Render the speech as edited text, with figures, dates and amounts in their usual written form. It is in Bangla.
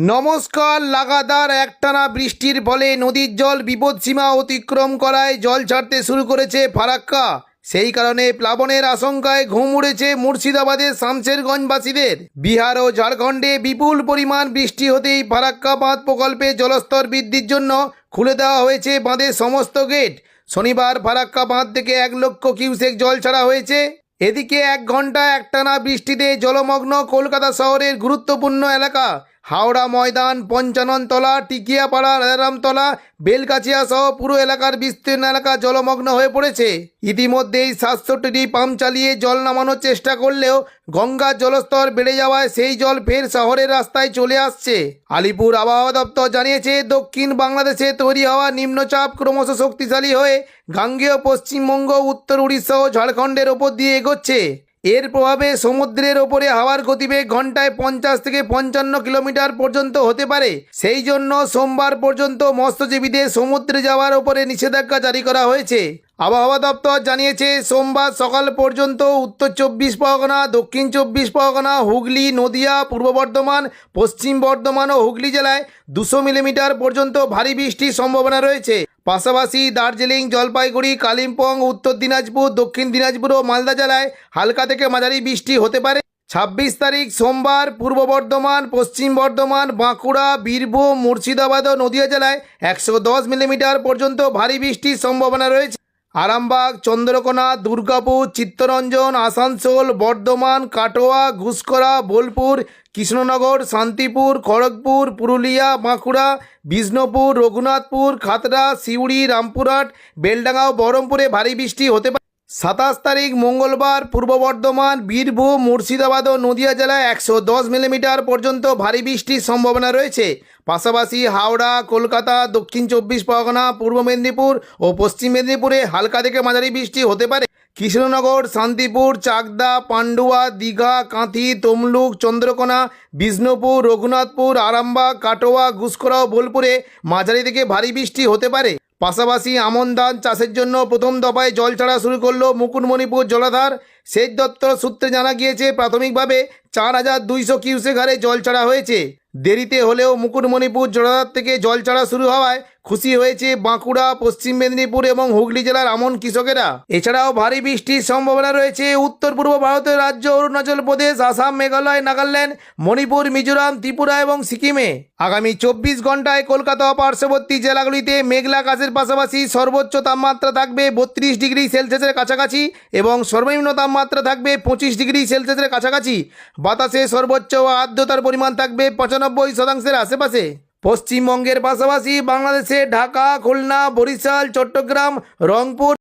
নমস্কার। লাগাতার একটানা বৃষ্টির ফলে নদীর জল বিপদসীমা অতিক্রম করায় জল ছাড়তে শুরু করেছে ফারাক্কা। সেই কারণে প্লাবনের আশঙ্কায় ঘুম উড়েছে মুর্শিদাবাদের শামশেরগঞ্জবাসীদের। বিহার ও ঝাড়খণ্ডে বিপুল পরিমাণ বৃষ্টি হতেই ফারাক্কা বাঁধ প্রকল্পে জলস্তর বৃদ্ধির জন্য খুলে দেওয়া হয়েছে বাঁধের সমস্ত গেট। শনিবার ফারাক্কা বাঁধ থেকে 1 লক্ষ কিউসেক জল ছাড়া হয়েছে। এদিকে 1 ঘন্টা একটানা বৃষ্টিতে জলমগ্ন কলকাতা শহরের গুরুত্বপূর্ণ এলাকা হাওড়া ময়দান, পঞ্চাননতলা, টিকিয়াপাড়া, রাজারামতলা, বেলগাছিয়া সহ পুরো এলাকার বিস্তীর্ণ এলাকা জলমগ্ন হয়ে পড়েছে। ইতিমধ্যেই 67টি পাম্প চালিয়ে জল নামানোর চেষ্টা করলেও গঙ্গার জলস্তর বেড়ে যাওয়ায় সেই জল ফের শহরের রাস্তায় চলে আসছে। আলিপুর আবহাওয়া দপ্তর জানিয়েছে, দক্ষিণ বাংলাদেশে তৈরি হওয়া নিম্নচাপ ক্রমশ শক্তিশালী হয়ে গাঙ্গেয় পশ্চিমবঙ্গ, উত্তর উড়িষ্যা ও ঝাড়খণ্ডের ওপর দিয়ে এগোচ্ছে। এর প্রভাবে সমুদ্রের ওপরে হাওয়ার গতিবেগ ঘন্টায় 50 থেকে 55 কিলোমিটার পর্যন্ত হতে পারে। সেই জন্য সোমবার পর্যন্ত মৎস্যজীবীদের সমুদ্রে যাওয়ার ওপরে নিষেধাজ্ঞা জারি করা হয়েছে। আবহাওয়া দপ্তর জানিয়েছে, সোমবার সকাল পর্যন্ত উত্তর 24 পরগনা, দক্ষিণ 24 পরগনা, হুগলি, নদিয়া, পূর্ব বর্ধমান, পশ্চিম বর্ধমান ও হুগলি জেলায় 200 মিলিমিটার পর্যন্ত ভারী বৃষ্টির সম্ভাবনা রয়েছে। পাশাপাশি দার্জিলিং, জলপাইগুড়ি, কালিম্পং, উত্তর দিনাজপুর, দক্ষিণ দিনাজপুর ও মালদা জেলায় হালকা থেকে মাঝারি বৃষ্টি হতে পারে। 26 তারিখ সোমবার পূর্ব বর্ধমান, পশ্চিম বর্ধমান, বাঁকুড়া, বীরভূম, মুর্শিদাবাদ ও নদিয়া জেলায় 110 মিলিমিটার পর্যন্ত ভারী বৃষ্টির সম্ভাবনা রয়েছে। আরামবাগ, চন্দ্রকোনা, দুর্গাপুর, চিত্তরঞ্জন, আসানসোল, বর্ধমান, কাটোয়া, ঘুষকরা, বোলপুর, কৃষ্ণনগর, শান্তিপুর, খড়গপুর, পুরুলিয়া, বাঁকুড়া, বিষ্ণুপুর, রঘুনাথপুর, খাতড়া, সিউড়ি, রামপুরহাট, বেলডাঙ্গা ও বহরমপুরে ভারী বৃষ্টি হতে পারে। 27 তারিখ মঙ্গলবার পূর্ব বর্ধমান, বীরভূম, মুর্শিদাবাদ ও নদিয়া জেলায় 110 মিলিমিটার পর্যন্ত ভারী বৃষ্টির সম্ভাবনা রয়েছে। পাশাপাশি হাওড়া, কলকাতা, দক্ষিণ 24 পরগনা, পূর্ব মেদিনীপুর ও পশ্চিম মেদিনীপুরে হালকা থেকে মাঝারি বৃষ্টি হতে পারে। কৃষ্ণনগর, শান্তিপুর, চাকদা, পান্ডুয়া, দীঘা, কাঁথি, তমলুক, চন্দ্রকোনা, বিষ্ণুপুর, রঘুনাথপুর, আরামবাগ, কাটোয়া, ঘুষকরা ও বোলপুরে মাঝারি থেকে ভারী বৃষ্টি হতে পারে। পাশাপাশি আমন ধান চাষের জন্য প্রথম দফায় জল ছাড়া শুরু করল মুকুটমণিপুর জলাধার। সেচ দপ্তর সূত্রে জানা গিয়েছে, প্রাথমিকভাবে 4200 কিউসেক হারে জল ছাড়া হয়েছে। দেরিতে হলেও মুকুটমণিপুর জলাধার থেকে জল ছাড়া শুরু হওয়ায় খুশি হয়েছে বাঁকুড়া, পশ্চিম মেদিনীপুর এবং হুগলি জেলার আমন কৃষকেরা। এছাড়াও ভারী বৃষ্টির সম্ভাবনা রয়েছে উত্তর পূর্ব ভারতের রাজ্য অরুণাচল প্রদেশ, আসাম, মেঘালয়, নাগাল্যান্ড, মণিপুর, মিজোরাম, ত্রিপুরা এবং সিকিমে। আগামী 24 ঘন্টায় কলকাতা ও পার্শ্ববর্তী জেলাগুলিতে মেঘলা আকাশের পাশাপাশি সর্বোচ্চ তাপমাত্রা থাকবে 32 ডিগ্রি সেলসিয়াসের কাছাকাছি এবং সর্বনিম্ন তাপমাত্রা থাকবে 25 ডিগ্রি সেলসিয়াসের কাছাকাছি। বাতাসে সর্বোচ্চ আর্দ্রতার পরিমাণ থাকবে 95% আশেপাশে। পশ্চিমবঙ্গের পাশাপাশি বাংলাদেশে ঢাকা, খুলনা, বরিশাল, চট্টগ্রাম, রংপুর